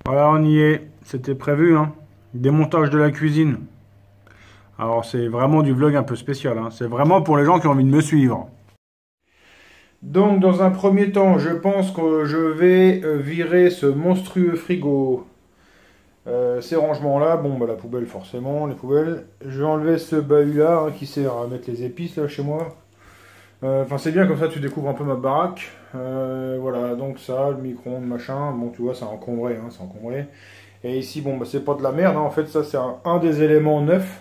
Voilà, on y est. C'était prévu, hein. Démontage de la cuisine. Alors, c'est vraiment du vlog un peu spécial, hein. C'est vraiment pour les gens qui ont envie de me suivre. Donc, dans un premier temps, je pense que je vais virer ce monstrueux frigo. Ces rangements-là, bon, bah, la poubelle, forcément, les poubelles. Je vais enlever ce bahut-là, hein, qui sert à mettre les épices, là, chez moi. Enfin, c'est bien, comme ça, tu découvres un peu ma baraque. Voilà, donc ça, le micro-ondes, machin. Bon, tu vois, c'est encombré, hein, c'est encombré. Et ici, bon, bah, c'est pas de la merde, hein. En fait, ça, c'est un des éléments neufs.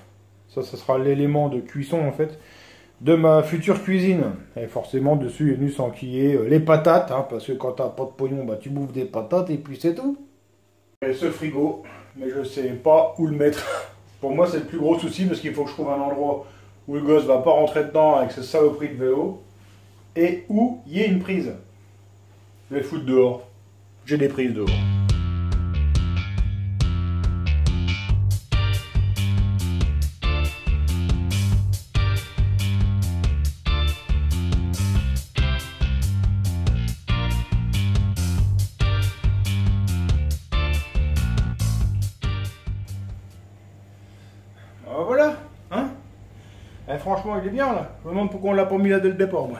Ça sera l'élément de cuisson, en fait, de ma future cuisine. Et forcément, dessus, il est venu s'enquiller les patates, hein, parce que quand t'as pas de pognon, bah, tu bouffes des patates et puis c'est tout. Et ce frigo, mais je sais pas où le mettre. Pour moi, c'est le plus gros souci, parce qu'il faut que je trouve un endroit où le gosse va pas rentrer dedans avec ce saloperie de vélo, et où il y ait une prise. Je vais foutre dehors. J'ai des prises dehors. Voilà, hein? Eh, franchement, il est bien là. Je me demande pourquoi on l'a pas mis là dès le départ, moi.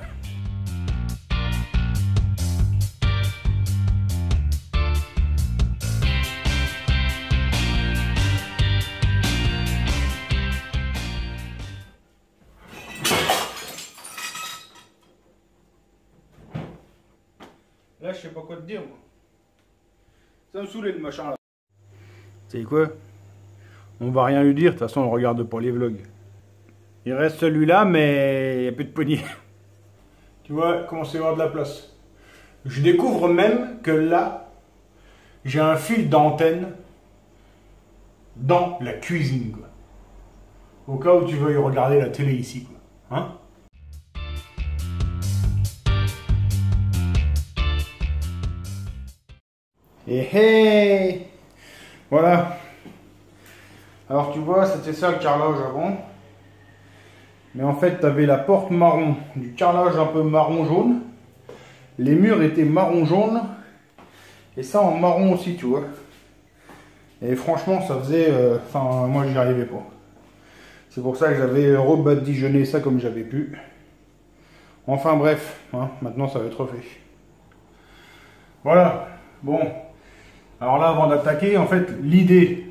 Là, je sais pas quoi te dire, moi. Ça me saoulait le machin là. Tu sais quoi? On va rien lui dire, de toute façon, on regarde pas les vlogs. Il reste celui-là, mais il n'y a plus de poignée. Tu vois, commence à y avoir de la place. Je découvre même que là, j'ai un fil d'antenne dans la cuisine, quoi. Au cas où tu veuilles regarder la télé ici, quoi. Hein? Et hey! Voilà. Alors tu vois, c'était ça le carrelage avant. Mais en fait, tu avais la porte marron, du carrelage un peu marron-jaune. Les murs étaient marron-jaune. Et ça en marron aussi, tu vois. Et franchement, ça faisait... Enfin, moi, j'y arrivais pas. C'est pour ça que j'avais rebadigeonné ça comme j'avais pu. Enfin bref, hein, maintenant ça va être refait. Voilà. Bon. Alors là, avant d'attaquer, en fait, l'idée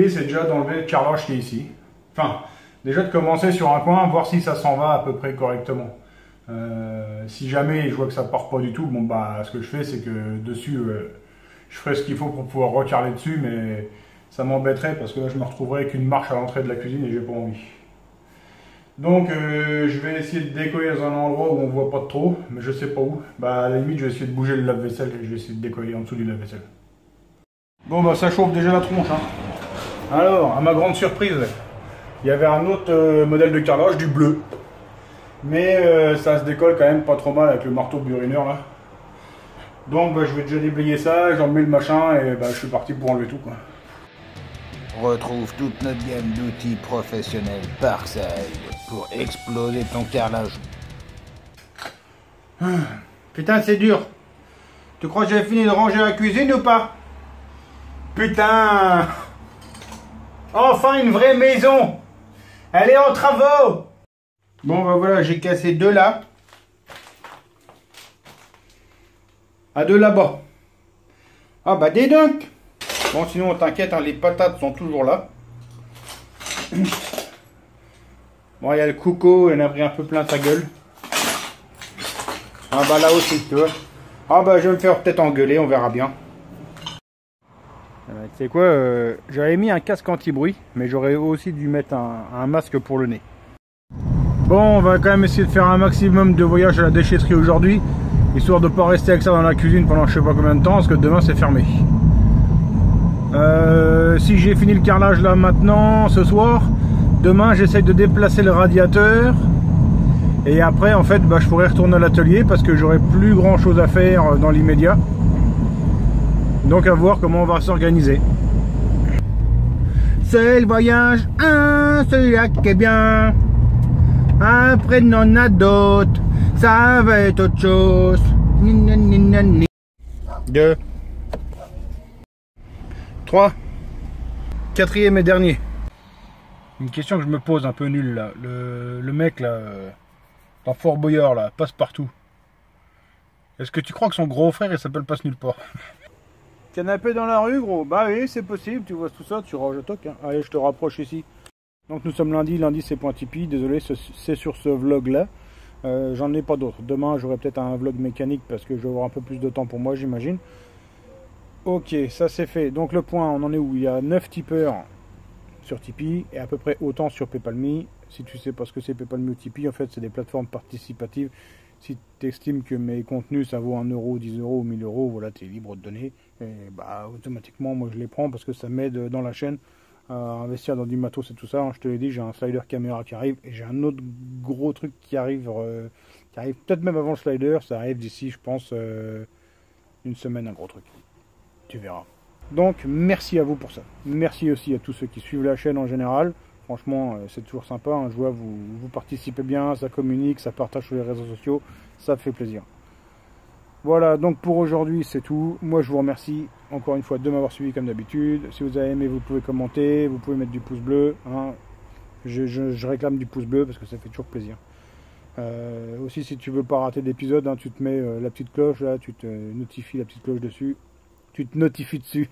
c'est déjà d'enlever le carrelage qui est ici. Enfin, déjà de commencer sur un coin, voir si ça s'en va à peu près correctement. Si jamais je vois que ça part pas du tout, bon bah ce que je fais c'est que dessus, je ferai ce qu'il faut pour pouvoir recarreler dessus, mais ça m'embêterait parce que là je me retrouverai avec une marche à l'entrée de la cuisine et j'ai pas envie. Donc je vais essayer de décoller dans un endroit où on voit pas trop, mais je sais pas où. Bah à la limite je vais essayer de bouger le lave-vaisselle et je vais essayer de décoller en dessous du lave-vaisselle. Bon bah ça chauffe déjà la tronche, hein. Alors, à ma grande surprise, il y avait un autre modèle de carrelage, du bleu. Mais ça se décolle quand même pas trop mal avec le marteau burineur là. Donc bah, je vais déjà déblayer ça, j'en mets le machin et bah, je suis parti pour enlever tout, quoi. Retrouve toute notre gamme d'outils professionnels Parkside pour exploser ton carrelage. Putain, c'est dur. Tu crois que j'ai fini de ranger la cuisine ou pas? Putain! Enfin une vraie maison! Elle est en travaux! Bon bah voilà, j'ai cassé deux là. À deux là-bas. Ah bah dis donc! Bon sinon t'inquiète, hein, les patates sont toujours là. Bon il y a le coucou, il en a pris un peu plein sa gueule. Ah bah là aussi, tu vois. Ah bah je vais me faire peut-être engueuler, on verra bien. Tu sais quoi, j'avais mis un casque anti-bruit, mais j'aurais aussi dû mettre un masque pour le nez. Bon, on va quand même essayer de faire un maximum de voyages à la déchetterie aujourd'hui, histoire de ne pas rester avec ça dans la cuisine pendant je sais pas combien de temps, parce que demain c'est fermé. Si j'ai fini le carrelage là maintenant, ce soir, demain j'essaye de déplacer le radiateur, et après en fait bah, je pourrais retourner à l'atelier parce que j'aurai plus grand chose à faire dans l'immédiat. Donc à voir comment on va s'organiser. C'est le voyage, celui-là qui est bien. Après il y en a d'autres, ça va être autre chose. Deux. 3. Quatrième et dernier. Une question que je me pose un peu nulle là. Le mec là, dans Fort Boyard là, passe partout. Est-ce que tu crois que son gros frère il s'appelle Passe Nulle Part? Canapé dans la rue gros? Bah oui c'est possible, tu vois tout ça, tu ranges le toc. Hein. Allez je te rapproche ici. Donc nous sommes lundi c'est point Tipeee, désolé c'est sur ce vlog là. J'en ai pas d'autres. Demain j'aurai peut-être un vlog mécanique parce que je vais avoir un peu plus de temps pour moi j'imagine. Ok ça c'est fait. Donc le point on en est où? Il y a 9 tipeurs sur Tipeee et à peu près autant sur PayPal.me. Si tu sais pas ce que c'est PayPal.me ou Tipeee, en fait c'est des plateformes participatives. Si tu estimes que mes contenus ça vaut 1 euro, 10 euros ou 1000 euros, voilà, tu es libre de donner. Et bah automatiquement moi je les prends parce que ça m'aide dans la chaîne à investir dans du matos et tout ça. Je te l'ai dit, j'ai un slider caméra qui arrive et j'ai un autre gros truc qui arrive peut-être même avant le slider. Ça arrive d'ici je pense une semaine, un gros truc. Tu verras. Donc merci à vous pour ça. Merci aussi à tous ceux qui suivent la chaîne en général. Franchement c'est toujours sympa, hein. Je vois vous participez bien, ça communique, ça partage sur les réseaux sociaux, ça fait plaisir. Voilà donc pour aujourd'hui c'est tout. Moi je vous remercie encore une fois de m'avoir suivi comme d'habitude. Si vous avez aimé vous pouvez commenter, vous pouvez mettre du pouce bleu. Hein. Je réclame du pouce bleu parce que ça fait toujours plaisir. Aussi si tu veux pas rater d'épisode, hein, tu te mets la petite cloche là, tu te notifies la petite cloche dessus. Tu te notifies dessus.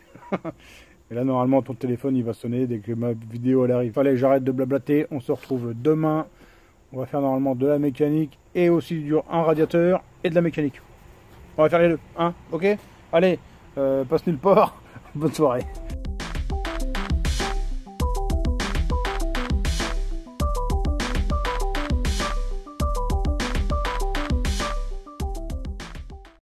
Et là, normalement, ton téléphone, il va sonner dès que ma vidéo, elle arrive. Allez, j'arrête de blablater. On se retrouve demain. On va faire normalement de la mécanique et aussi un radiateur et de la mécanique. On va faire les deux. Hein? Ok? Allez, Passe Nulle Part. Bonne soirée.